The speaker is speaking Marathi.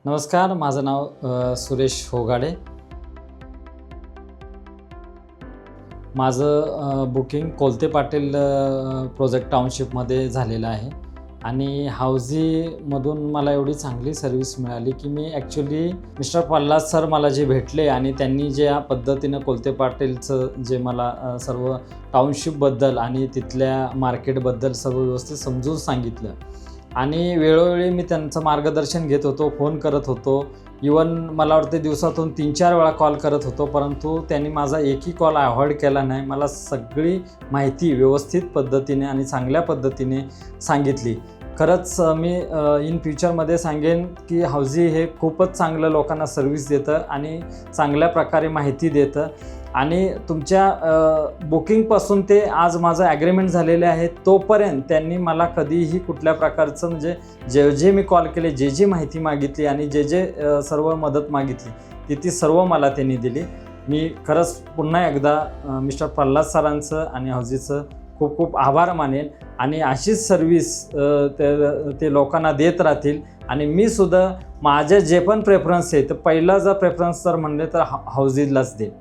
नमस्कार, माझं नाव सुरेश होगाडे. माझं बुकिंग कोलते पाटील प्रोजेक्ट टाउनशिपमध्ये झालेलं आहे आणि हाऊझीमधून मला एवढी चांगली सर्व्हिस मिळाली की मी ॲक्च्युली मिस्टर पल्लाद सर मला जे भेटले आणि त्यांनी ज्या पद्धतीनं कोलते पाटीलचं जे मला सर्व टाउनशिपबद्दल आणि तिथल्या मार्केटबद्दल सर्व व्यवस्थित समजून सांगितलं आणि वेळोवेळी मी त्यांचं मार्गदर्शन घेत होतो, फोन करत होतो. इवन मला वाटते दिवसातून 3-4 वेळा कॉल करत होतो, परंतु त्यांनी माझा एकही कॉल अव्हॉइड केला नाही. मला सगळी माहिती व्यवस्थित पद्धतीने आणि चांगल्या पद्धतीने सांगितली. खरंच मी इन फ्युचरमध्ये सांगेन की हाऊझी हे खूपच चांगलं लोकांना सर्व्हिस देतं आणि चांगल्या प्रकारे माहिती देतं आणि तुमच्या बुकिंगपासून ते आज माझं ॲग्रीमेंट झालेले आहे तोपर्यंत त्यांनी मला कधीही कुठल्या प्रकारचं म्हणजे जे मी कॉल केले, जे माहिती मागितली आणि जे सर्व मदत मागितली ती सर्व मला त्यांनी दिली. मी खरंच पुन्हा एकदा मिस्टर पल्लाद सरांचं आणि हाऊझीचं खूप खूप आभार मानेन आणि अशीच सर्व्हिस ते लोकांना देत राहतील आणि मी सुद्धा माझे जे पण प्रेफरन्स आहे तर पहिला जर प्रेफरन्स जर म्हणले तर हाऊझीलाच देईन.